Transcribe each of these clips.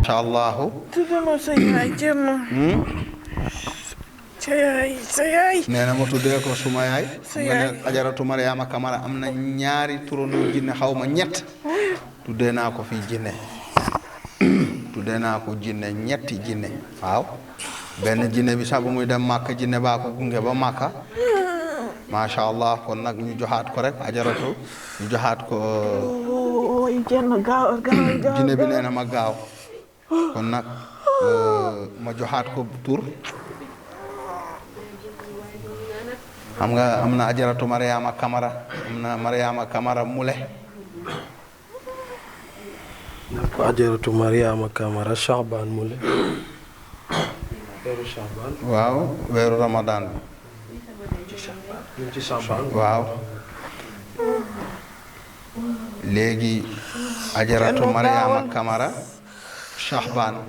macha allah. tudde ma sa yaay Thierno. sa yaay. nee na ma tuddee ko suma yaay. sa nga yaay ne Ajaratu Mariama Kamara am na ñaari turandoo jinne xaw ma ñett. tuddee naa ko fii jinne tuddee naa ko jinne ñetti jinne waaw. benn jinne bi sax bu muy dem Màkka jinne baa ko gunge ba Màkka. macha allah kon nag ñu joxaat ko rek Ajaratu ñu joxaat ko. Thierno gaaw jinne bi nee na ma gaaw kon nag ma joxaat ko tur xam nga am na Ajaratu Mariama Kamara am na Mariama Kamara Mule. ko Ajaratu Mariama Kamara Shahban Mule. weeru Shahban. waaw weeru Ramadan bi. ci Shahban. waaw léegi Ajaratu Mariama Kamara Shahban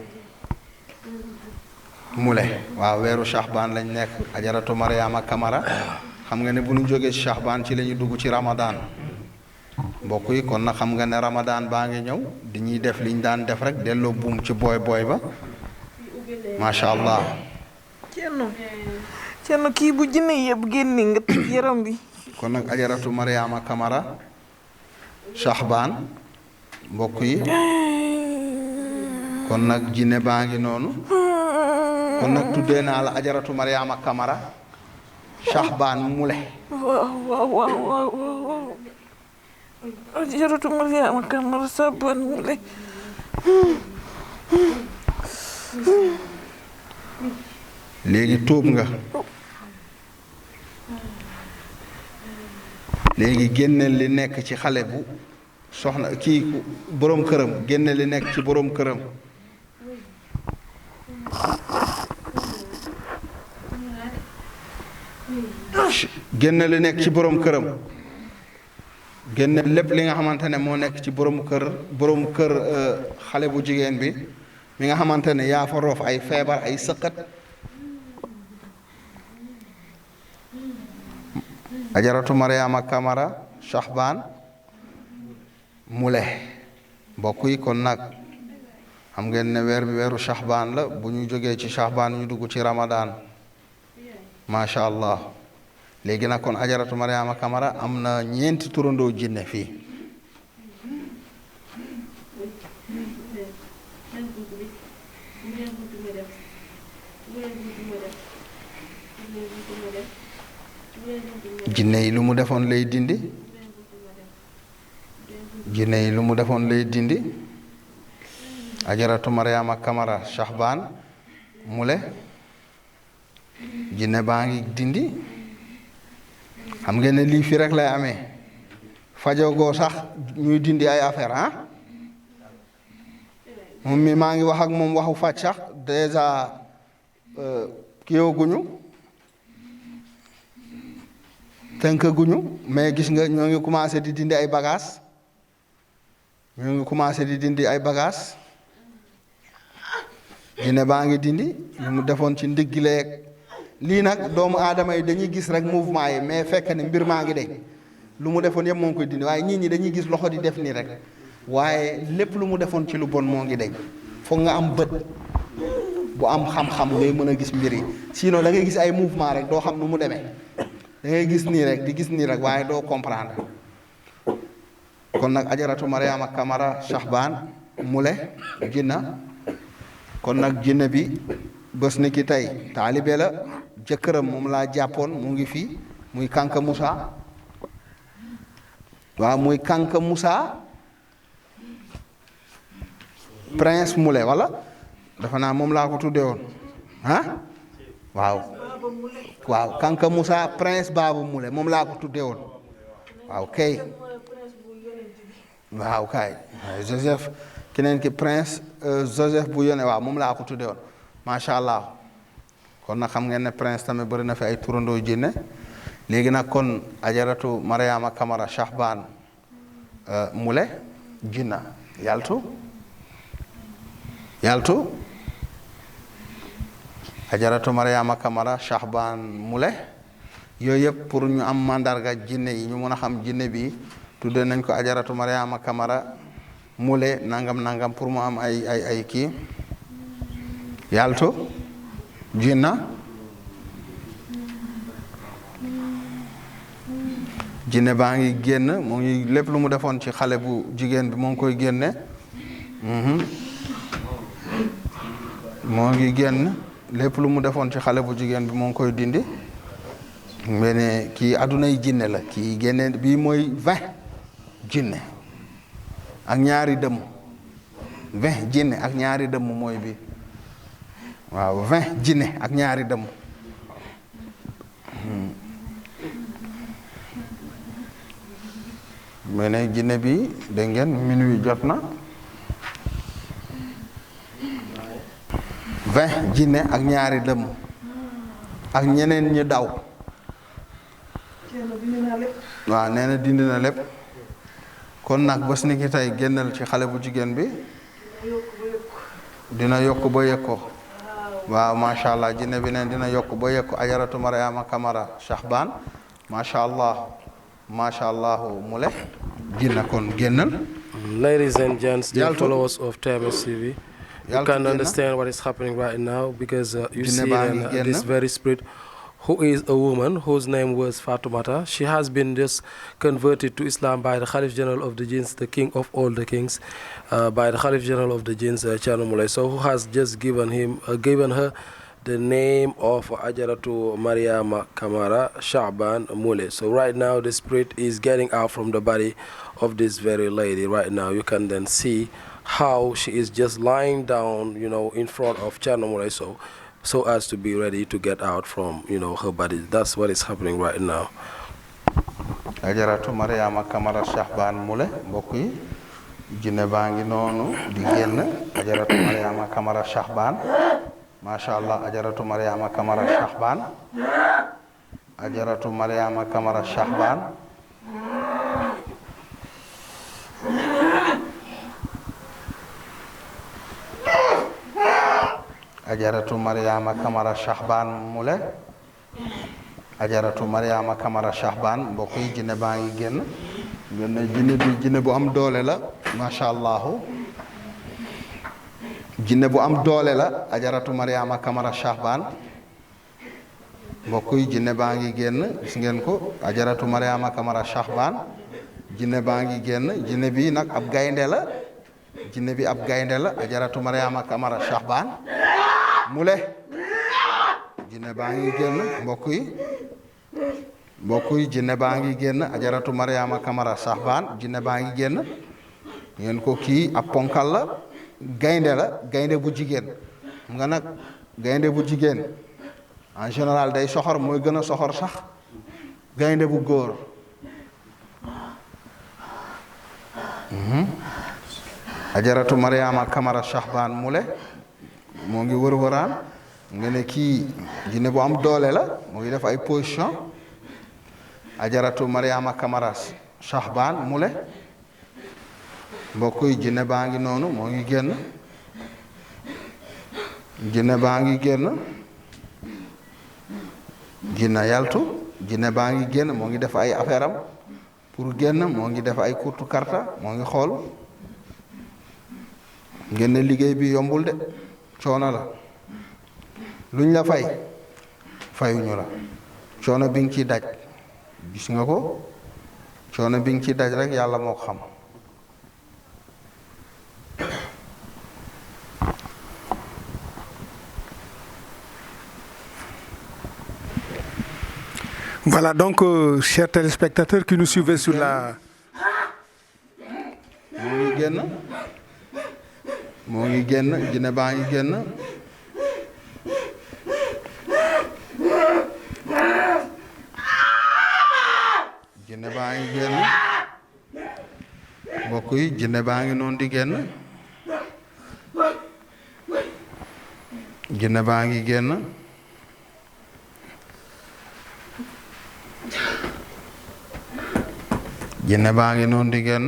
Mule waaw weeru Shahban lañ nekk Ajaratu Mariama Kamara xam nga ne bu ñu jógee Shahban ci la ñu dugg ci Ramadan mbokk yi kon nag xam nga ne Ramadan baa ngi ñëw dañuy def liñ daan def rek delloo buum ci booy ba macha allah. Thierno kii bu jinne yëpp génni nga tëj yaram bi. kon nag Ajaratu Mariama Kamara Shahban mbokk yi kon nag jinne baa ngi noonu kon nag tuddee naa la Ajaratu Mariama Kamara Shahban Mule. waaw Ajaratu Mariama Kamara Shahban Mule. léegi tuub nga léegi génneel li nekk ci xale bu soxna kii boroom këram génne li nekk ci boroom këram génne li nekk ci boroom këram génne lépp li nga xamante ne moo nekk ci boroom kër xale bu jigéen bi mi nga xamante ne yaa fa roof ay feebar ay sëqat. Ajaratu Mariama Kamara Shahban Mule mbokk yi kon nag xam ngeen ne weer bi weeru Shahban la bu ñu jógee ci Shahban ñu dugg ci Ramadan macha allah léegi nag kon Ajaratu Mariama Kamara am na ñeenti turandoo jinne fii jinne yi lu mu defoon lay dindi jinne yi lu mu defoon lay dindi Ajaratu Mariama Kamara Shahban Mule jinne baa ngi dindi xam ngeen ne lii fi rek lay amee fajogoo sax ñuy dindi ay affaire ah moom mi maa ngi wax ak moom waxu faj sax déjà kiyoguñu tënkaguñu mais gis nga ñoo ngi commencé di dindi ay bagages jinne baa ngi dindi lu mu defoon ci ndiggileeg lii nag doomu aadama yi dañuy gis rek mouvement yi mais fekk ne mbir maa ngi deñ lu mu defoon yëpp moo ngi koy dindi waaye nit ñi dañuy gis loxo di def nii rek waaye lépp lu mu defoon ci lu bon moo ngi deñ foog nga am bët bu am xam-xam ngay mën a gis mbir yi sinon da ngay gis ay mouvement rek doo xam nu mu demee da ngay gis nii rek di gis nii rek waaye doo comprendre kon nag Ajaratu Mariama Kamara Shahban Mule jinna kon nag jinne bi bés ni ki tey taalibe la jëkkëram moom laa jàppoon mu ngi fii muy Kanka Moussa waaw muy Kanka Moussa Prince Mule wala dafa naa moom laa ko tuddee woon ah waaw Kanka Moussa Prince Baba Mule moom laa ko tuddee woon waaw kay waaw kay Joseph keneen ki Prince Joseph bu yone waaw moom laa ko tuddee woon macha allah kon nag xam ngeen ne Prince tamit bëri na fi ay turandoo jinne léegi nag kon Ajaratu Mariama Kamara Shahban Mule jinna yaltu Ajaratu Mariama Kamara Shahban Mule yooyu yëpp pour ñu am mandarga jinne yi ñu mën a xam jinne bi tudde nañ ko Ajaratu Mariama Kamara mule nangam nangam pour mu am ay kii yalto jinna jinne baa ngi génn mu ngi lépp lu mu defoon ci xale bu jigéen bi moo ngi koy génne moo ngi génn lépp lu mu defoon ci xale bu jigéen bi moo ngi koy dindi mene kii addunay jinne la kii génne bii mooy 20 jinne ak ñaari dëmm 20 jinne ak ñaari dëmm mooy bi waaw 20 jinne ak ñaari dëmm mene jinne bi dégg ngeen minuit jot na 20 jinne ak ñaari dëmm ak ñeneen ñi daw waaw nee na dindi na lépp kon nag bés ni ki tey génnal ci xale bu jigéen bi dina yokk ba yëg ko waaw macha allah jinne bi neen dina yokk ba yëg ko ajaratu Mariama Kamara Shahban macha allah mule jinne kon génnal. Ladies and gents, dear followers of TMS TV, you can understand what is happening right now because you see this very spirit, who is a woman whose name was Fatoumata. She has been just converted to Islam by the Khalif General of the Jinns, the king of all the kings, by the Khalif General of the Jinns, Thierno Moulay Sow, who has just given her the name of Ajaratu Mariama Kamara Shahban Moulay. So right now the spirit is getting out from the body of this very lady. Right now you can then see how she is just lying down, in front of Thierno Moulay Sow, so as to be ready to get out from, her body. That's what is happening right now. Ajaratu Mariama Kamara Shahban Moulay mbokk yi jinne baa ngi noonu di génn Ajaratu Mariama Kamara Shahban macha allah Ajaratu Mariama Kamara Shahban Ajaratu Mariama Kamara Shahban Ajaratu Mariama Kamara Shahban Moulay Ajaratu Mariama Kamara Shahban mbokk yi jinne baa ngi génn jinne bi jinne bu am doole la macha allah jinne bu am doole la Ajaratu Mariama Kamara Shahban mbokk yi jinne baa ngi génn gis ngeen ko Ajaratu Mariama Kamara Shahban jinne baa ngi génn jinne bi nag ab gaynde la jinne bi ab gaynde la Ajaratu Mariama Kamara Shahban Moulay jinne baa ngi génn mbokk yi jinne baa ngi génn Ajaratu Mariama Kamara Shahban jinne baa ngi génn ngeen ko kii ab ponkal la gaynde la gaynde bu jigéen nga nag gaynde bu jigéen en général day soxor mooy gën a soxor sax gaynde bu góor Ajaratu Mariama Kamara Shahban Moulay moo ngi wër-wëraan nga ne kii jinne bu am doole la moo ngi def ay position Ajaratu Mariama Kamara Shahban Moulay mbokk yi jinne baa ngi noonu moo ngi génn jinne baa ngi génn jinne yaltu jinne baa ngi génn moo ngi def ay affaire am pour génn moo ngi def ay kurtu karta moo ngi xool ngeen ne liggéey bi yombul de coono la luñ la fayuñu la coono bi nga ciy daj gis nga ko coono bi nga ciy daj rek yàlla moo ko xam. Voilà donc chers téléspectateurs qui nous suivaient sur la moo ngi génn jinne baa ngi génn jinne baa ngi génn mbokk yi jinne baa ngi noonu di génn jinne baa ngi génn jinne baa ngi noonu di génn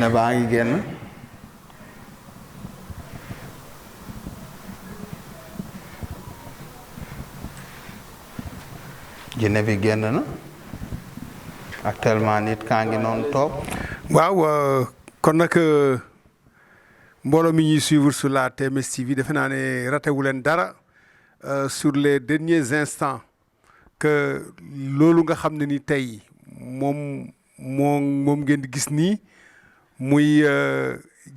jinne baa ngi génn jinne bi génn na actuellement nit kaa ngi noonu toog. waaw kon nag mbooloo mi ñuy suivre sur la TMS TV defe naa ne ratewu leen dara sur les derniers instants que loolu nga xam ne ni tey moom ngeen di gis nii muy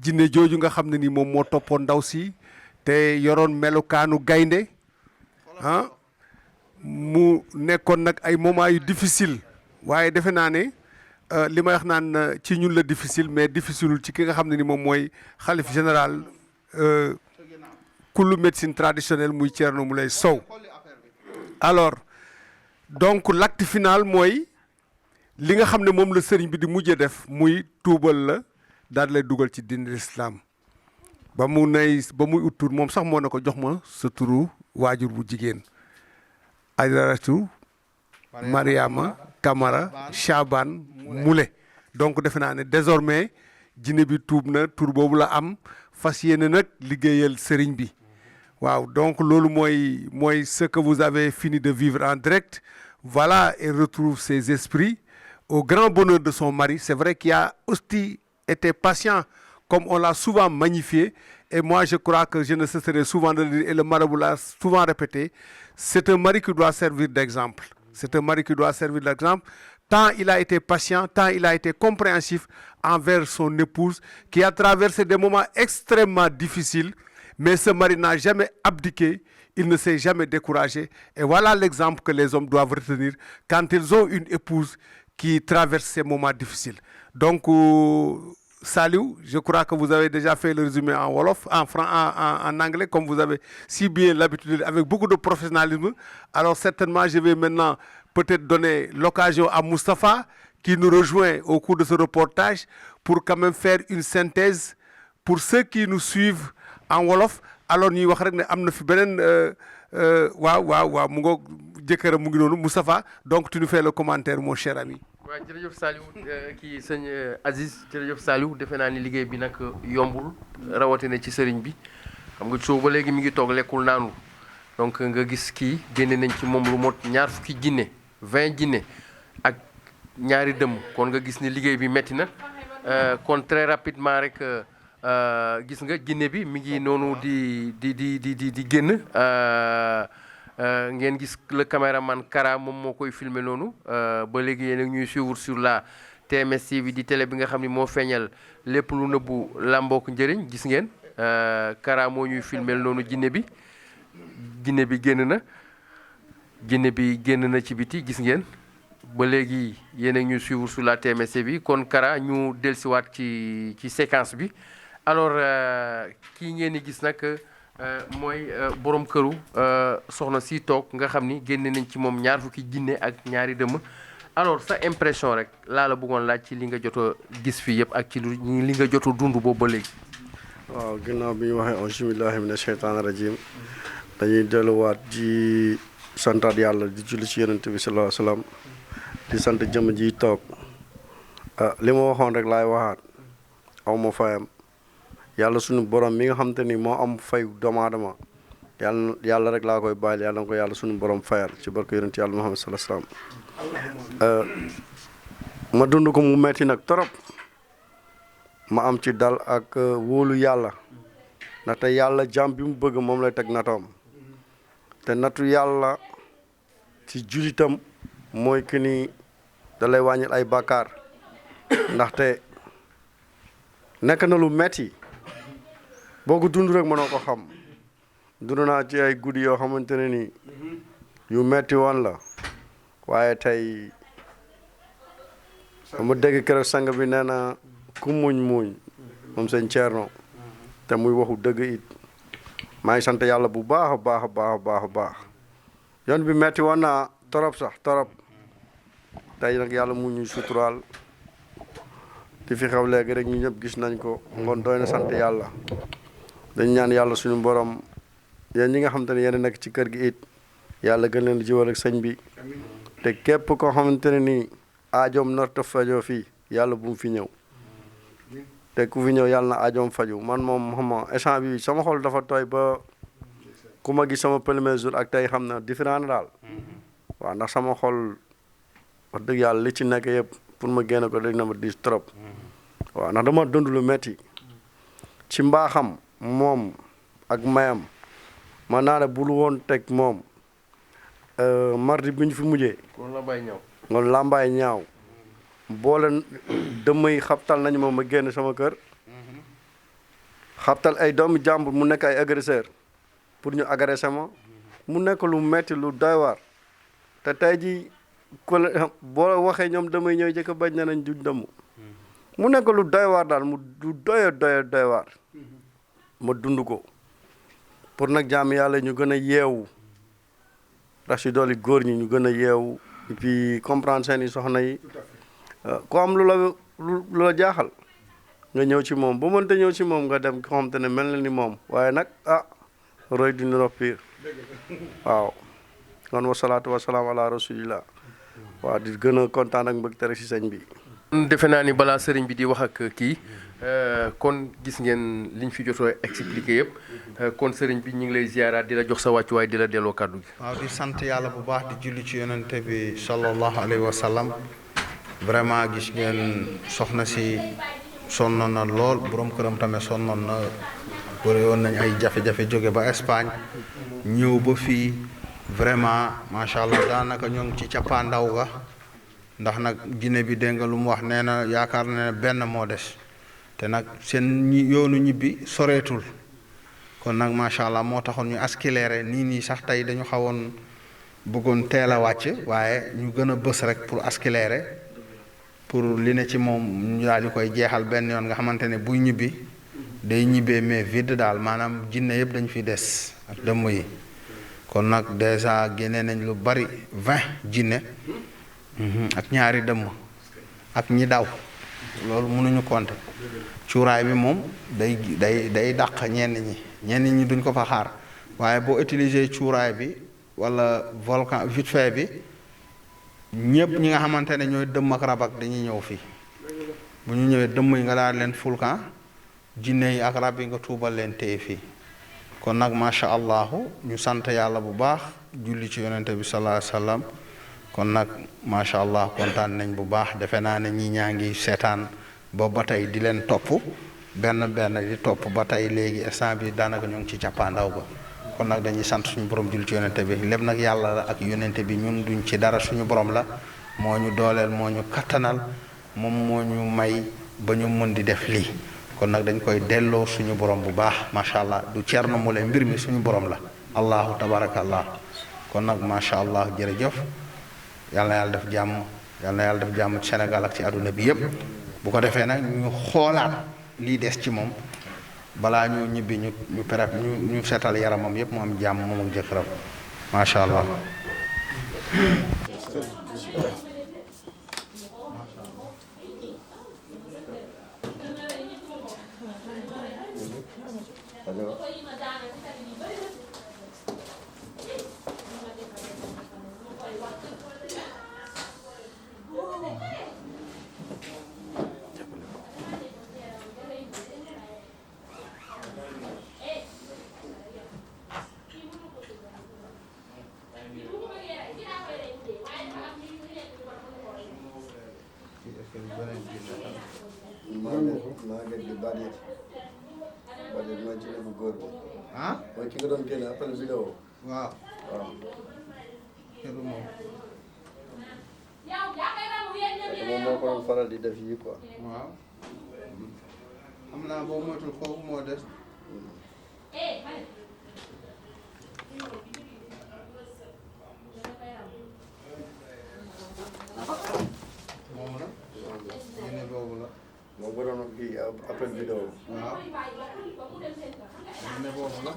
jinne jooju nga xam ne ni moom moo toppoon ndaw si te yoroon melukaanu gaynde ah mu nekkoon nag ay moments yu difficile waaye defe naa ne li may wax naan ci ñun la difficile mais difficileul ci ki nga xam ne ni moom mooy xalif général kullu médecine traditionnelle muy Thierno Moulé Sow. Alors donc l'acte final mooy li nga xam ne moom la sëriñ bi di mujjee def muy tuubal la daal lay dugal ci diine l'islam ba muy ut tur moom sax moo ne ko jox ma sa turu waajur bu jigéen Ajaratu Mariama Kamara Chaban Moulé. Donc defe naa ne désormais jinne bi tuub na tur boobu la am fas yéene nag liggéeyal sëriñ bi waaw donc loolu mooy ce que vous avez fini de vivre en direct. Voilà, elle retrouve ses esprits au grand bonheur de son mari. C'est vrai qu'il a aussi été patient comme on l'a souvent magnifié et moi je crois que je ne cesserai souvent de le dire et le marabout l'a souvent répété, c'est un mari qui doit servir d'exemple. C'est un mari qui doit servir d'exemple. Tant il a été patient, tant il a été compréhensif envers son épouse qui a traversé des moments extrêmement difficiles, mais ce mari n'a jamais abdiqué, il ne s'est jamais découragé. Et voilà l'exemple que les hommes doivent retenir quand ils ont une épouse qui traverse ces moments difficiles. Donc, Saliou, je crois que vous avez déjà fait le résumé en wolof, en anglais, comme vous avez si bien l'habitude, avec beaucoup de professionnalisme. Alors certainement, je vais maintenant peut-être donner l'occasion à Moustapha, qui nous rejoint au cours de ce reportage, pour quand même faire une synthèse pour ceux qui nous suivent en wolof. Alors ñuy wax rek ne am na fi beneen waaw mu ngoog jëkkëram mu ngi noonu Moustapha, donc tu nous fais le commentaire mon cher ami. waaw jërëjëf Saliou kii sëñ Aziz jërëjëf Saliou defe naa ni liggéey bi nag yombul rawatina ci sëriñ bi xam nga soo ba léegi mi ngi toog lekkul naanu donc nga gis kii génne nañ ci moom lu mot 20 jinne 20 jinne ak ñaari dëmm kon nga gis ni liggéey bi metti na kon très rapidement rek gis nga jinne bi mi ngi noonu di génn ngeen gis le caméraman Kara moom moo koy filmer noonu ba léegi yéen a ñuy suivre sur la TMS TV di télé bi nga xam ni moo feeñal lépp lu nëbbu làmbook njëriñ gis ngeen Kara moo ñuy filmer noonu jinne bi génn na ci biti gis ngeen ba léegi yéen a ñuy suivre sur la TMS TV kon Kara ñu dellusiwaat ci séquence bi alors kii ngeen di gis nag mooy borom këru soxna si toog nga xam ni génne nañ ci moom 20 jinne ak ñaari dëmm alors sa impression rek laa la bëggoon laaj ci li nga jot a gis fii yëpp ak ci li nga jot a dund boobu ba léegi. waaw ginnaaw bi ñu waxee auzu billaahi mina sheytaani rajiim dañuy delluwaat di santaat yàlla di julli ci yonent bi sallallaahu alayhi wa sallam di sant jëmm ji toog li ma waxoon rek laay waxaat aw ma fayam. yàlla suñu borom mi nga xam te ni moo am fay doomu aadama yàlla rek laa koy bàyyil yàlla na ko yàlla suñu borom fayal ci barke yonent yàlla Muhammad sallallahu alayhi wasallam ma dund ko mu metti nag torop ma am ci dal ak wóolu yàlla ndaxte yàlla jàmm bi mu bëgg moom lay teg natoom te natu yàlla ci julitam mooy que ni da lay wàññil ay bàkkaar ndaxte nekk na lu metti boo ko dund rek mënoo ko xam dund naa ci ay guddi yoo xamante ne ni yu metti woon la waaye tey ma dégg keroog sang bi nee na ku muñ moom sëñ Thierno te muy waxu dëgg it maa ngi sant yàlla bu baax a baax yoon bi metti woon naa torop sax torop tey nag yàlla mu ñuy suturaal di fi xew léegi rek ñu ñëpp gis nañ ko ngoon doy na sant yàlla dañ ñaan yàlla suñu borom yéen ñi nga xam te ne yéen nekk ci kër gi it yàlla gën leen jiwal ak sëñ bi te képp koo xamante ne nii aajoom narta fajoo fii yàlla bu mu fi ñëw te ku fi ñëw yàlla na ajoom faju man moom xam nga instant bi sama xol dafa tooy ba ku ma gis sama premier jour ak tey xam na différent na daal waaw ndax sama xol wax dëgg yàlla li ci nekk yëpp pour ma génne ko dégg na ma diis trop waaw ndax dama dund lu metti ci mbaaxam moom ak mayam man naa ne bul woon teg moom mardi bi ñu fi mujjee ngoon làmbaay ñaaw boole dëmm yi xabtal nañu ma génn sama kër xabtal ay doomu jàmbur mu nekk ay agresseur pour ñu agressé ma mu nekk lu metti lu doy waar te tey ji ko boo waxee ñoom damay ñëw jëkk bañ na nañ duñ dëmm mu nekk lu doy waar daal mu du doy waar ma dund ko pour nag jaam yàlla ñu gën a yeewu rax si dooli góor ñi ñu gën a yeewu et puis comprendre seen i soxna yi ku am lu la jaaxal nga ñëw ci moom bu mënta ñëw ci moom nga dem ko xam te ne mel na ni moom waaye nag roy du niro pire waaw kon wasalaatu wasalaam ala rasulillah waaw di gën a kontaan ak mbëgte rek si sëñ bi defe naa ni balaa sëriñ bi di wax ak kii kon gis ngeen liñ fi jotoo expliqué yëpp kon sëriñ bi ñu ngi lay ziaraat di la jox sa wàccuwaay di la delloo kàddu gi. waaw di sant yàlla bu baax di julli ci yonente bi sallallahu alayhi wa sallam vraiment gis ngeen soxna si sonnoon na lool borom këram tamit sonnoon na bëri woon nañ ay jafe-jafe jóge ba Espagne ñëw ba fii vraiment macha allah daanaka ñoo ngi ci cappaandaw ga ndax nag Guinée bi dégg nga lu mu wax nee na yaakaar na ne benn moo des te nag seen yoonu ñibbi soreetul kon nag macha allah moo taxoon ñu accéléré nii sax tey dañu xawoon bëggoon teel a wàcc waaye ñu gën a bës rek pour accélérer pour li ne ci moom ñu daal di koy jeexal benn yoon nga xamante ne buy ñibbi day ñibbee mais vide daal maanaam jinne yëpp dañu fi des ak dëmm yi kon nag dèjà génne nañ lu bari 20 jinne ak ñaari dëmm ak ñi daw loolu mënuñu compter cuuraay bi moom day dàq ñenn ñi duñ ko fa xaar waaye boo utiliser cuuraay bi wala volcan vite fait bi ñëpp ñi nga xamante ne ñooy dëmm ak rab ak dañuy ñëw fii bu ñu ñëwee dëmm yi nga daal leen fulkan jinne yi ak rab yi nga tuubal leen téye fii kon nag macha allahu ñu sant yàlla bu baax julli ci yonente bi sallallahu alayhi wa sallam kon nag macha allah kontaan nañ bu baax defe naa ne ñi ñaa ngi seetaan boobu ba tey di leen topp benn di topp ba tey léegi instant bi daanaka ñu ngi ci cappaandaw ba kon nag dañuy sant suñu borom julli ci yonente bi lépp nag yàlla la ak yonente bi ñun duñ ci dara suñu borom la moo ñu dooleel moo ñu kattanal moom moo ñu may ba ñu mën di def lii kon nag dañ koy delloo suñu borom bu baax macha allah du Thierno Moule mbir mi suñu borom la allahu tabarakallah kon nag macha allah jërëjëf yal na yàlla def jàmm yal na yàlla def jàmm ci Sénégal ak ci àdduna bi yépp bu ko defee nag ñu xoolaat lii des ci moom balaa ñu ñibbi ñu seetal yaramam yépp mu am jàmm moom ak jëkkëram macha allah. ah. mooy ki nga doon génne appel vidéo. waaw. waaw. kenn moom. moom moo ko doon faral di def yi quoi. waaw. xam naa boo moytul foofu moo des. moom la. génne boobu la. moo ko doon kii appel vidéo. waaw. génne boobu la.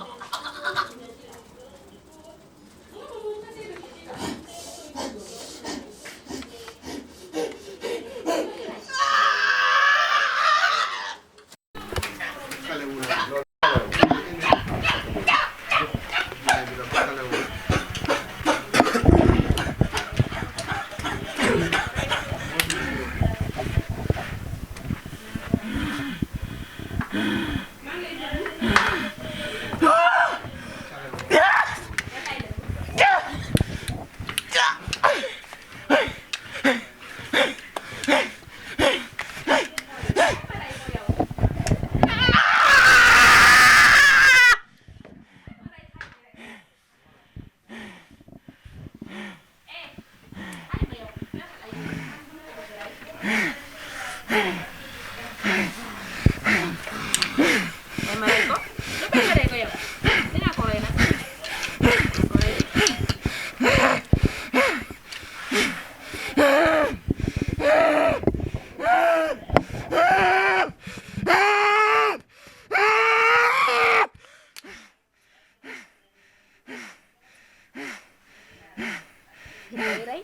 koy rey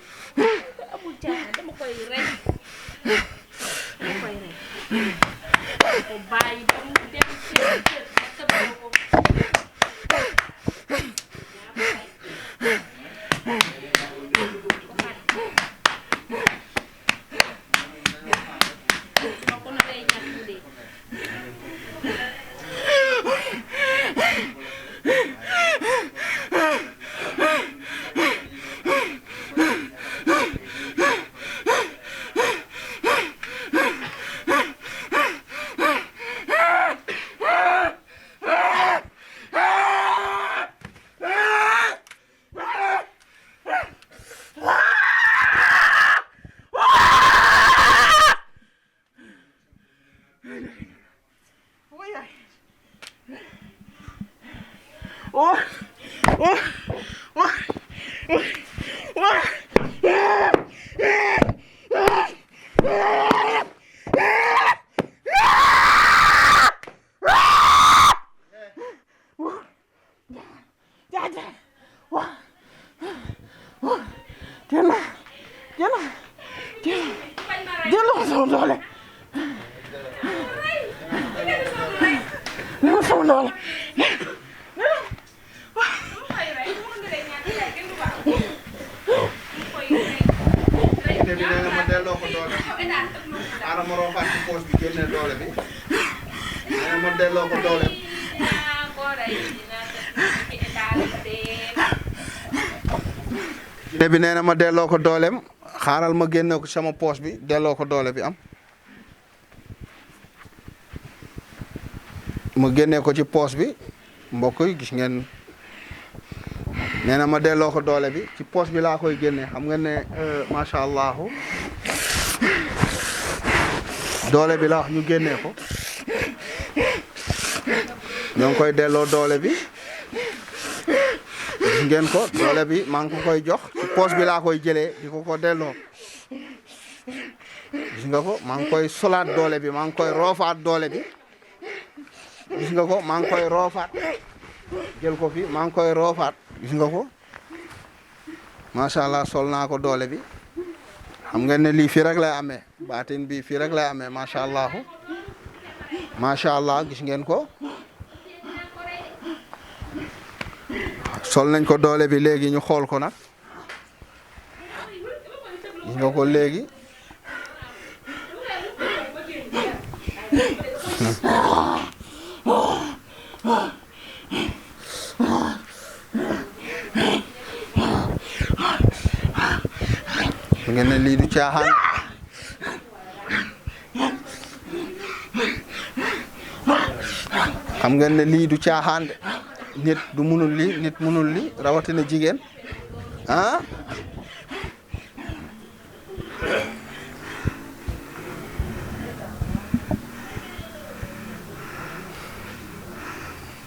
amul caaxaan dama koy rey ko bàyyi ba mu dem seen kër sa ko jinne bi nee na ma delloo ko dooleem xaaral ma génne ko sama poche bi delloo ko doole bi am ma génne ko ci poche bi mbokk yi gis ngeen nee na ma delloo ko doole bi ci poche bi laa koy génne xam nga ne macha allah doole bi la wax ñu génnee ko ñoo ngi koy delloo doole bi gis ngeen ko doole bi maa ngi ko koy jox ci poche bi laa koy jëlee di ko delloo gis nga ko maa ngi koy solaat doole bi maa ngi koy roofaat doole bi gis nga ko maa ngi koy roofaat jël ko fi maa ngi koy roofaat gis nga ko macha allah sol naa ko doole bi xam nga ne lii fii rek lay amee baatin bi fii rek lay amee macha allah gis ngeen ko sol nañ ko doole bi léegi ñu xool ko nag gis nga ko léegi ngeen ne lii du caaxaan xam ngeen ne lii du caaxaan de nit du munul li nit munul li rawatina jigéen ah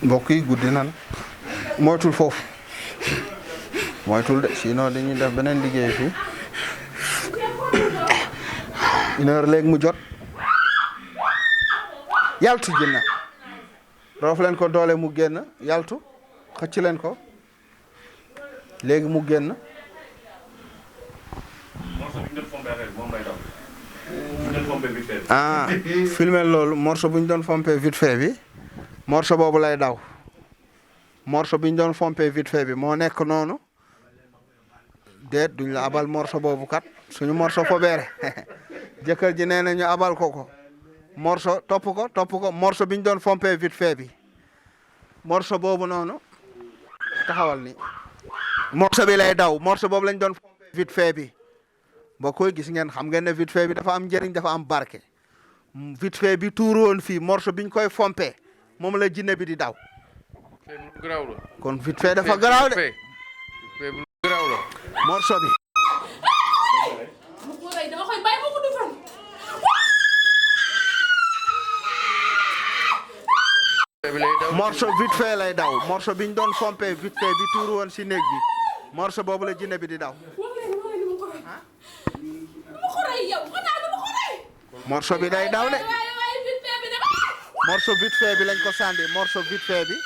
mbokk yi guddi nan moytul foofu moytul de sinon dañuy def beneen liggéey fii 1h léegi mu jot yaltu jinna roof leen ko doole mu génn yaltu xëcc leen ko léegi mu génn ah filmer loolu morceau bu ñu doon fompé vite fait bi morceau boobu lay daw morceau bi ñu doon fompé vite fait bi moo nekk noonu déet duñ la abal morceau boobu kat suñu morceau fobeere jëkkër ji nee na ñu abal ko morceau topp ko morceau bi ñu doon fompé vite fait bi morceau boobu noonu taxawal ni morceau bi lay daw morceau boobu lañ doon fompé vite fait bi mbokk yi gis ngeen xam ngeen ne vite fait bi dafa am njëriñ dafa am barke vite fait bi tuuru woon fii morceau biñ koy fompé moom la jinne bi di daw kon vite fait dafa garaaw de morceau bi morceau vite fait lay daw morceau biñ doon fompé vite fait bi tuuru woon si néeg bi morceau boobu la jinne bi di daw morceau bi day daw de morceau vite fait bi lañ ko sànni morceau vite fait bi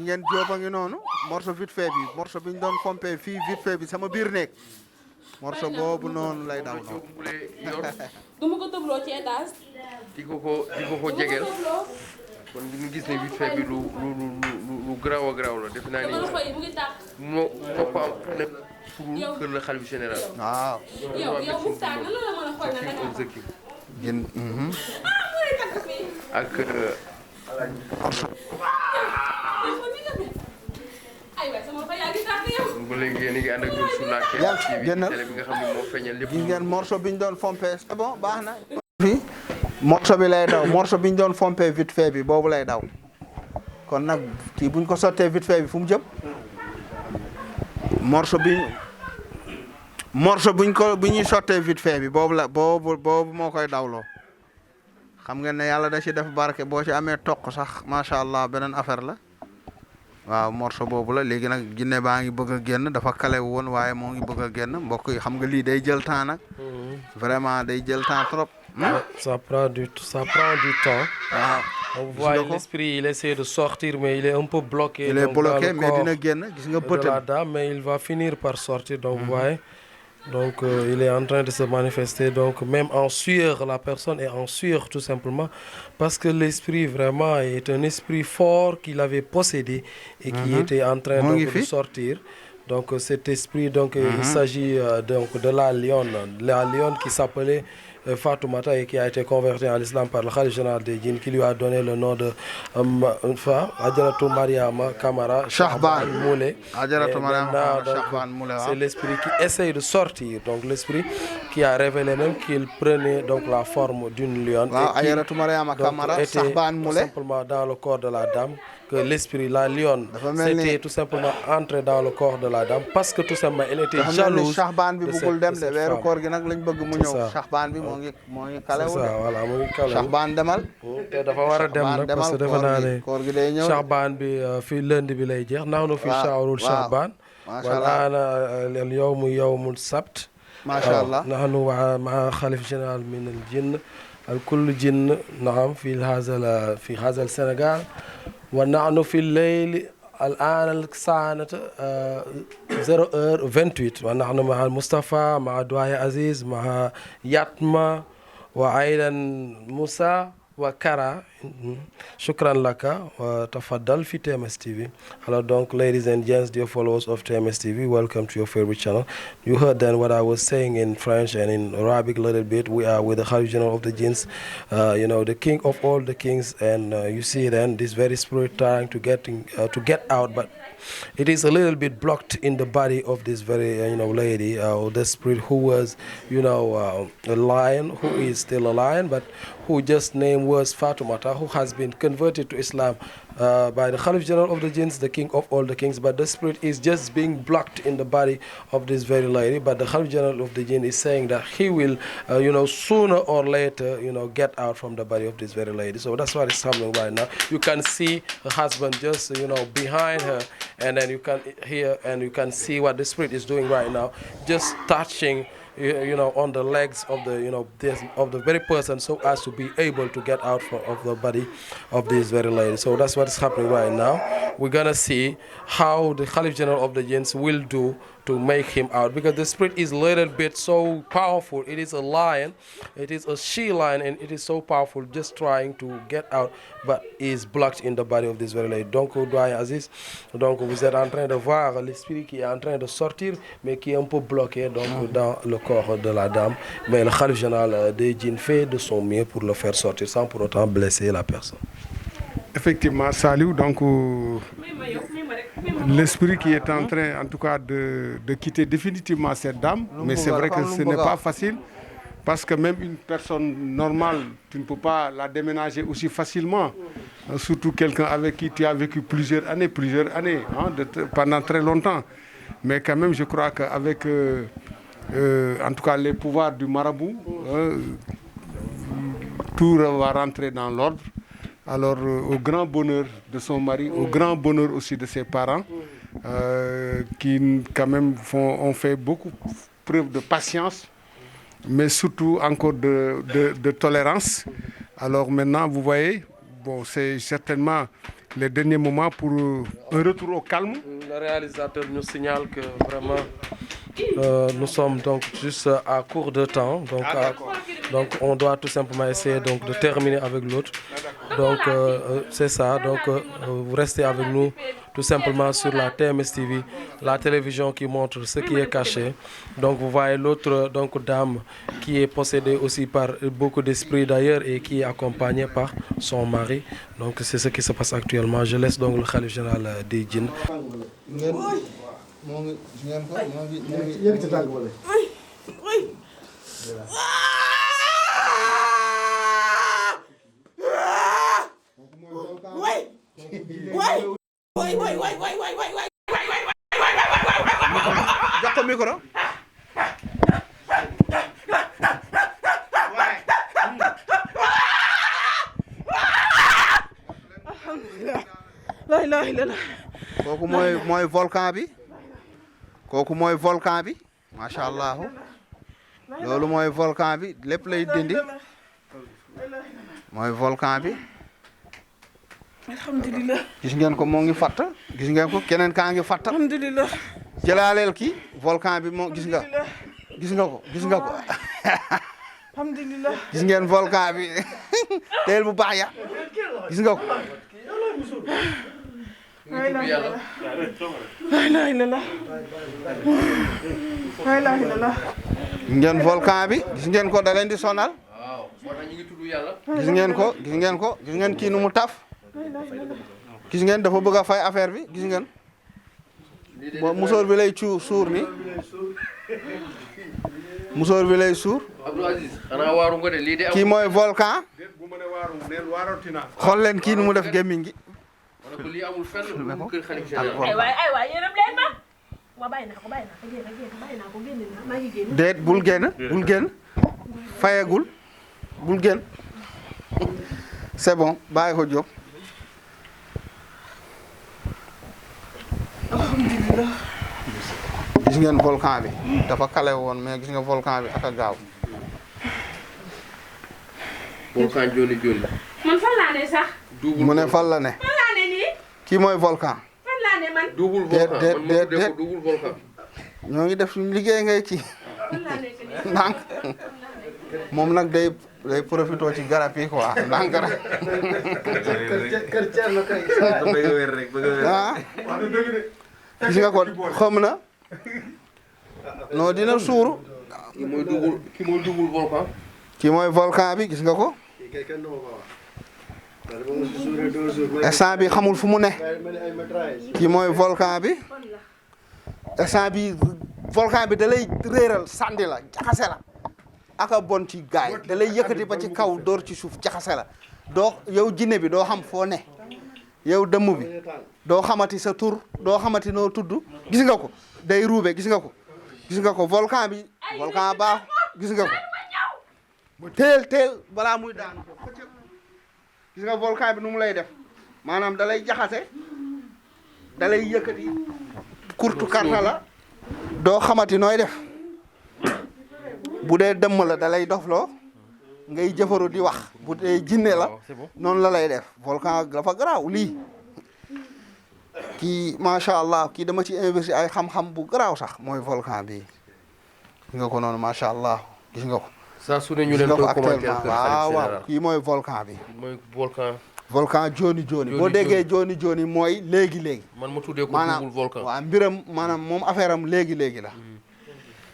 ngeen jóoba ngi noonu morceau vite fait bi morceau bi ñu doon pompé fii vite fait bi sama biir néeg morceau boobu noonu lay daw noonu. du ma ko tëbloo ci étage. di ko jegeel kon ñu gis ne vite fait bi lu garaaw a garaaw la defe naa ni moo ko am nekk pour kër la xalifa général. waaw. yow Mokhtar nan la mën a xool ne da nga gën. ak. ba léegi yéen a ngi ànd ak ñun sur la télé bi nga xam ne moo feeñal lépp. gis ngeen morceau bi ñu doon fompé c'est bon baax na. fii morceau bi lay daw morceau bi ñu doon fompé vite fait bi boobu lay daw kon nag kii buñ ko sottee vite fait bi fu mu jëm morceau bu ñuy sottee vite fait bi boobu moo koy dawloo xam ngeen ne yàlla da ci def barke boo ci amee toq sax macha allah beneen affaire la. waaw morceau boobu la léegi nag jinne baa ngi bëgg a génn dafa kale woon waaye moo ngi bëgg a génn mbokk yi xam nga lii day jël temps nag. vraiment day jël temps trop. Ça prend du temps. waaw. On voit l'esprit, il essaie de sortir, mais il est un peu bloqué. Il est bloqué, mais dina génn gis nga bëtam. De la dame, mais il va finir par sortir. Donc, vous voyez. Donc, il est en train de se manifester. Donc, même en sueur, la personne est en sueur tout simplement. Parce que l'esprit vraiment est un esprit fort qu'il avait possédé et qui était en train donc, de sortir. Donc, cet esprit, donc, il s'agit donc de la lionne qui s'appelait Fatoumata et qui a été convertie en l'islam par le Khalif général des djinns qui lui a donné le nom de Adjaratou Mariama Kamara Shahban Moulé. Adjaratou Mariama Kamara Shahban Moulé. C'est l'esprit qui essaye de sortir. Donc l'esprit qui a révélé même qu'il prenait donc la forme d'une lionne. Adjaratou Mariama Kamara Shahban Moulé. Simplement dans le corps de la dame. Que l'esprit, la lionne, c'était tout simplement entré dans le corps de la dame parce que tout simplement elle était jalouse de cette ونحن في الليل الآن الساعة 0h28 ونحن مع المصطفى مع دعاء عزيز مع ياتما وأيضا موسى وكرا شكرا لك وتفضل في TMS TV. Hello, donc, ladies and gents, dear followers of TMS TV, welcome to your favorite channel. You heard then what I was saying in French and in Arabic a little bit. We are with the Khalif General of the Jinns, the king of all the kings, and you see then this very spirit trying to get out, but it is a little bit blocked in the body of this very lady, the spirit who was a lion, who is still a lion, but who just name was Fatoumata, who has been converted to Islam by the Khalif General of the Jinns, the king of all the kings, but the spirit is just being blocked in the body of this very lady. But the Khalif General of the Jinn is saying that he will, sooner or later, get out from the body of this very lady. So that's what is happening right now. You can see her husband just, behind her, and then you can hear and you can see what the spirit is doing right now, just touching on the legs of the very person, so as to be able to get out of the body of this very lady. So that's what is happening right now. We're gonna see how the Khalif General of the Jinns will do to make him out, because the spirit is a little bit so powerful. It is a lion, it is a she lion, and it is so powerful, just trying to get out, but is blocked in the body of this very lady. Donc, Doyen Aziz, donc vous êtes en train de voir l'esprit qui est en train de sortir, mais qui est un peu bloqué donc dans le corps de la dame. Mais le Khalif général des djinns fait de son mieux pour le faire sortir sans pour autant blesser la personne. Effectivement, salut. Donc, l'esprit qui est en train, en tout cas, de quitter définitivement cette dame. Mais c'est vrai que ce n'est pas facile, parce que même une personne normale, tu ne peux pas la déménager aussi facilement. Surtout quelqu'un avec qui tu as vécu plusieurs années, pendant très longtemps. Mais quand même, je crois qu'avec, en tout cas, les pouvoirs du marabout, tout va rentrer dans l'ordre. Alors, au grand bonheur de son mari, au grand bonheur aussi de ses parents, qui quand même ont fait beaucoup preuve de patience, mais surtout encore de tolérance. Alors maintenant, vous voyez, bon, c'est certainement les derniers moments pour un retour au calme. Le réalisateur nous signale que vraiment nous sommes donc juste à court de temps. Donc on doit tout simplement essayer donc de terminer avec l'autre. Donc c'est ça. Donc vous restez avec nous tout simplement sur la TMS TV, la télévision qui montre ce qui est caché. Donc vous voyez l'autre donc dame qui est possédée aussi par beaucoup d'esprits d'ailleurs et qui est accompagnée par son mari. Donc c'est ce qui se passe actuellement. Je laisse donc le khalife général des djinns. jox ko micro. la ilaha illallah. kooku mooy volcan bi. kooku mooy volcan bi. macha allah. loolu mooy volcan bi lépp lay dindi. mooy volcan bi. alhamdulilah. gis ngeen ko moo ngi fatt. gis ngeen ko keneen kaa ngi fatt. alhamdulilah. jëlaaleel kii volcan bi moo gis nga. gis nga ko gis nga ko. alhamdulilah. gis ngeen volcan bi teel bu baax ya gis nga ko. la ilaha illallah. la ilaha illallah. gis ngeen volcan bi gis ngeen ko da leen di sonal. waaw moo tax ñu ngi tudd yàlla. gis ngeen ko gis ngeen ko gis ngeen kii nu mu taf. gis ngeen dafa bëgg a fay affaire bi gis ngeen. musóor bi lay suur ni musóor bi lay suur. Abdou Aziz xanaa waaru nga de lii de am. kii mooy volcan. xool leen kii nu mu def gémmiñ gi. ma ne ko lii amul fenn lu kër xalifa général. aywa yërëm leen ma. waaw bàyyi naa ko génn naa maa ngi génn. déet bul génn bul génn fayagul bul génn c'est bon bàyyi ko jóg. alhamdulilah. gis ngeen volcan bi dafa kale woon mais gis nga volcan bi ak a gaaw. volcan joni joni. man fan laa ne sax. mu ne fan la ne. fan laa ne nii. kii mooy volcan. fan laa ne man. double volcan man ma tuddee ko double volcan. ñoo ngi def suñu liggéey ngay ci fan laa nekk nii. ndànk moom nag day profité ci garab yi quoi ndànk rek. ah gis nga ko xam na non dina suuru. kii mooy double volcan. kii mooy volcan bi gis nga ko. instant bi xamul fu mu ne. kii mooy volcan bi. instant bi volcan bi da lay réeral sànni la jaxase la. aka bon ci gaay da lay yëkkati ba ci kaw door ci suuf jaxase la doo yow jinne bi doo xam foo ne. yow dëmm bi doo xamati sa tur doo xamati noo tudd gis nga ko day ruube gis nga ko. gis nga ko volcan bi volcan baax gis nga ko. teel balaa muy daanu gis nga volcan bi nu mu lay def maanaam da lay jaxase da lay yëkkati kurtu karta la doo xamati nooy def bu dee dëmm la da lay dofloo ngay jëfaru di wax bu dee jinne la noonu la lay def volcan dafa garaaw lii kii macha allah kii dama ci investi ay xam-xam bu garaaw sax mooy volcan bi gis nga ko noonu macha allah gis nga ko. saa su ne ñu leen koy commentaire waaw kii mooy volcan bi. mooy volcan. volcan joni boo déggee joni mooy léegi. man ma tuddee ko double volcan. waaw mbiram maanaam moom affaire am léegi la.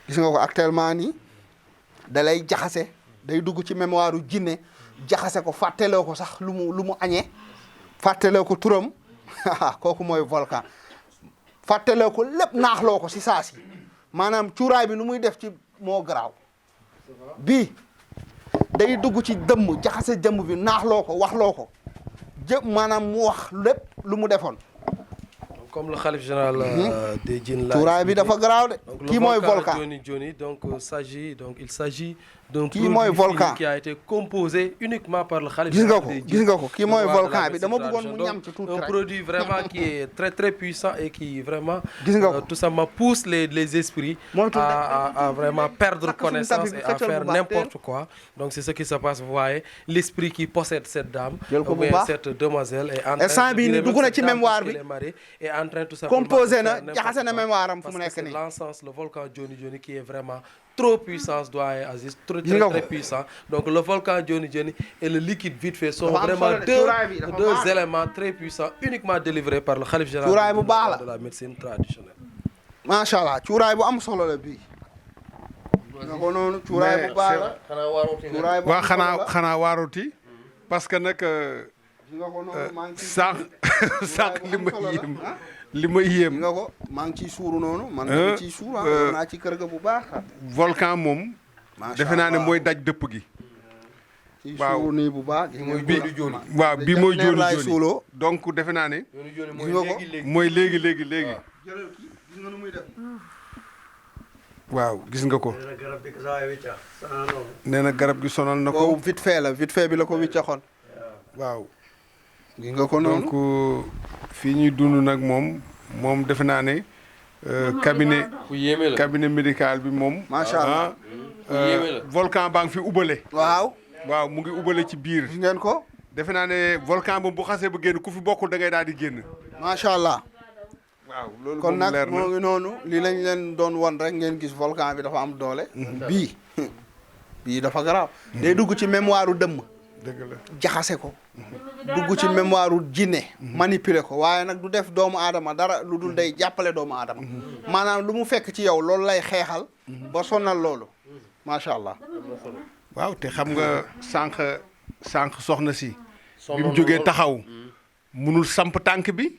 gis nga ko actuellement nii da lay jaxase day dugg ci mémoire jinne jaxase ko fàtteloo ko sax lu mu añee fàtteloo ko turam kooku mooy volcan fàtteloo ko lépp naaxloo ko si saa si maanaam cuuraay bi lu muy def ci moo garaaw bii day dugg ci dëmm jaxase jëmm bi naaxloo ko waxloo ko maanaam mu wax lépp lu mu defoon. Comme le khalife général des djinns là. Cuuraay bi dafa garaaw de. Kii mooy volcan. Donc il s'agit d'un kii mooy volcan qui a été composé uniquement par le khalife. gis nga ko kii mooy volcan bi dama bëggoon mu ñam ci tuuti un rek. produit vraiment qui est très très puissant et qui vraiment gis nga ko tout simplement pousse les esprits à vraiment perdre connaissance et à faire n'importe quoi. Donc c'est ce qui se passe, vous voyez, l'esprit qui possède cette dame ou bien cette demoiselle est en train tout simplement composé na jaxase na mémoire am fu mu nekk parce que nii. l'encens, le volcan Johnny Johnny qui est vraiment trop puissant, doyen Aziz, très puissant. Donc le volcan Johnny Johnny et le liquide vite fait sont vraiment deux éléments très puissants, uniquement délivrés par le khalife général de la médecine traditionnelle. Macha Allah cuuraay bu am solo la bii. nga ko noonu cuuraay bu baax la. cuuraay bu waa xanaa waaruti parce que nag sànq li ma yéem nga ko maa ngi ciy suuru noonu man dama ciy suur naa ci kër ga bu baax. volcan moom defe naa ne mooy daj dëpp gi. waaw suuru nii bu baax. waaw bii mooy jooni jooni donc defe naa ne mooy léegi waaw gis nga ko nee na garab gi sonal na ko vite fait bi la ko wiccaxoon waaw gis nga ko noonu donc fii ñuy dund nag moom defe naa ne cabinet médical bi moom macha allah volcan baa ngi fi ubale waaw mu ngi ubale ci biir gis ngeen ko defe naa ne volcan moom bu xasee ba génn ku fi bokkul da ngay daal di génn macha allah waaw loolu kon nag moo ngi noonu lii lañ leen doon won rek ngeen gis volcan bi dafa am doole bii dafa garaaw day dugg ci mémoire u dëmm dëgg la jaxase ko dugg ci mémoire u jinne manipuler ko waaye nag du def doomu aadama dara lu dul day jàppale doomu aadama maanaam lu mu fekk ci yow loolu lay xeexal ba sonal loolu macha allah waaw te xam nga sànq soxna si bi mu jógee taxaw munul samp tànk bi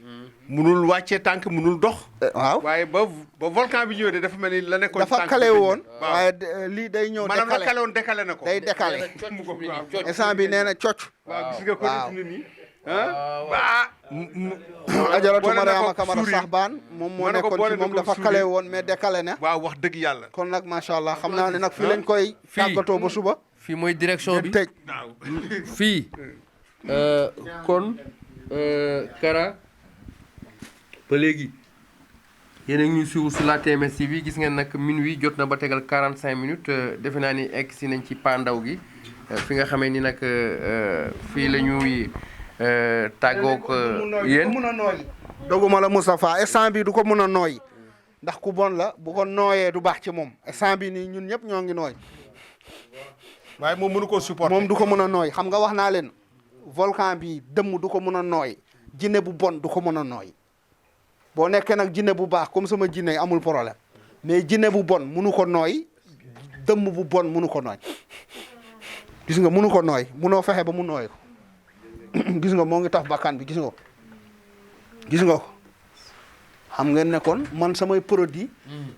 munul wàccee tànk munul dox. waaw waaye ba volcan bi ñëwee de dafa mel ni la nekkoon. dafa kale woon. waaye lii day ñëw décalé maanaam la kale woon décalé na ko. day décalé instant bi nee na cocc. waaw gis nga ko nit ñi ajaratu Mariama Kamara Saxbaan moom moo nekkoon ci moom dafa kale woon mais décalé na. waaw wax dëgg yàlla. kon nag macha allah xam naa ne nag fii lañ koy. tàggatoo ba suba. fii mooy direction bi tëj. fii kon Kara. ba léegi yéen a ngi ñuy suivre sur la TMS TV gis ngeen nag minuit jot na ba tegal 45 minutes defe naa ni egg si nañ ci pandaw gi fi nga xamee ni nag fii la ñuy tàggoog yéen. doguma la Moustapha instant bi du ko mun a nooy ndax ku bon la bu ko nooyee du baax ci moom instant bi nii ñun ñëpp ñoo ngi nooy. waaye moom mënu koo supporter. moom du ko mun a nooy xam nga wax naa leen volcan bi dëmm du ko mun a nooy jinne bu bon du ko mun a nooy. boo nekkee nag jinne bu baax comme sama jinne amul problème mais jinne bu bon munu ko nooy dëmm bu bon munu ko nooy gis nga munu ko nooy munoo fexe ba mu nooy ko gis nga moo ngi tax bakkan bi gis nga ko xam ngeen ne kon man samay produit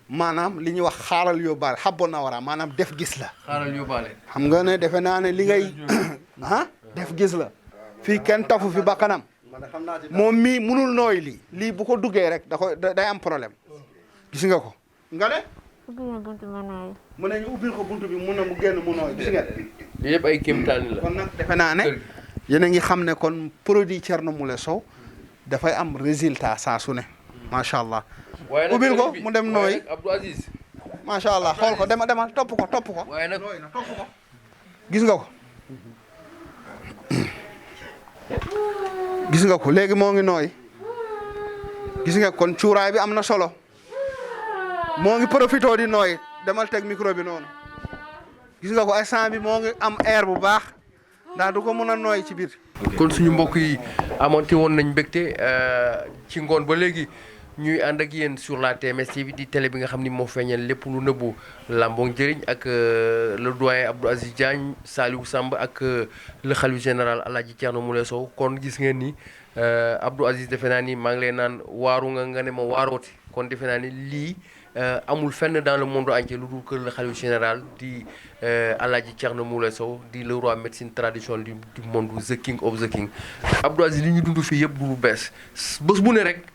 maanaam li ñuy wax xaaral yóbbaale xabbo na wara maanaam def gis la. xaaral yóbbaale. xam nga ne defe naa ne li ngay def gis la fii kenn tafu fi bakkanam. moom mii munul nooy lii bu ko duggee rek day am problème gis nga ko nga ne ubbil buntu ma nooy mu ne ñu ubbil ko buntu bi mun na mu génn mu nooy gis ngeen li yëpp ay kéemtaani la kon nag defe naa ne yéen a ngi xam ne kon produit Thierno Moule Sow dafay am résultat saa su ne macha allah ubbil ko mu dem nooy Abdou Aziz macha allah xool ko demal topp ko waaye nag topp ko gis nga ko gis nga ko léegi moo ngi nooy gis nga kon cuuraay bi am na solo moo ngi profité di nooy demal teg micro bi noonu gis nga ko instant bi moo ngi am air bu baax ndax du ko mën a nooy ci biir. kon suñu mbokk yi amonte woon nañ mbégte ci ngoon ba léegi ñuy ànd ak yéen sur la TMS TV di télé bi nga xam ni moo feeñal lépp lu nëbbu làmboog njëriñ ak le doyen Abdou Aziz Diagne Saliou Samb ak le khalife général Alaaji Thierno Moule Sow kon gis ngeen ni Abdou Aziz defe naa ni maa ngi lay naan waaru nga ne ma waarooti kon defe naa ni lii amul fenn dans le monde entier lu dul kër le khalife général di Alaaji Thierno Moule Sow di le roi médecine traditionnelle du monde the king of the king Abdou Aziz li ñu dund fii yëpp du lu bees bés bu ne rek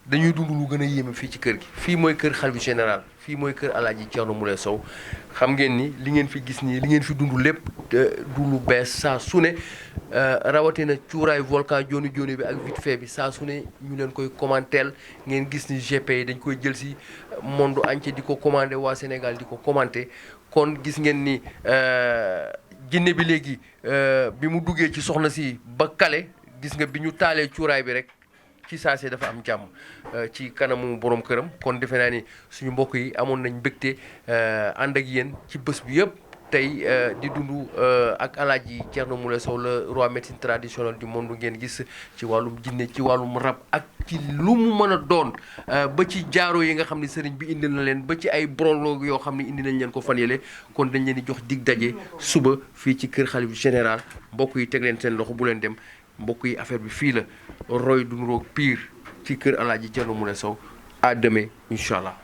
dañuy dund lu gën a yéeme fii ci kër gi fii mooy kër xalifa général fii mooy kër Alaaji Thierno Moule Sow xam ngeen ni li ngeen fi gis nii li ngeen fi dund lépp du lu bees saa su ne rawatina cuuraay volcan joni joni bi ak vite fait bi saa su ne ñu leen koy commenter ngeen gis ni GP yi dañ koy jël si monde entier di ko commandé waa Sénégal di ko commenté kon gis ngeen ni jinne bi léegi bi mu duggee ci soxna si ba kale gis nga bi ñu taalee cuuraay bi rek ci saase dafa am jàmm ci kanamu borom këram kon defe naa ni suñu mbokk yi amoon nañ mbégte ànd ak yéen ci bés bi yëpp tey di dund ak Alaaji Thierno Moule Sow le roi médecine traditionnelle du monde ngeen gis ci wàllum jinne ci wàllum rab ak ci lu mu mën a doon ba ci jaaro yi nga xam ne sëriñ bi indil na leen ba ci ay bronlo yoo xam ne indi nañ leen ko fan yële kon dañ leen di jox dig daje suba fii ci kër xalif général mbokk yi teg leen seen loxo bu leen dem mbokk yi affaire bi fii la roy du nuroog pire ci kër Alaaji Thierno Moule Sow à demain incha allah.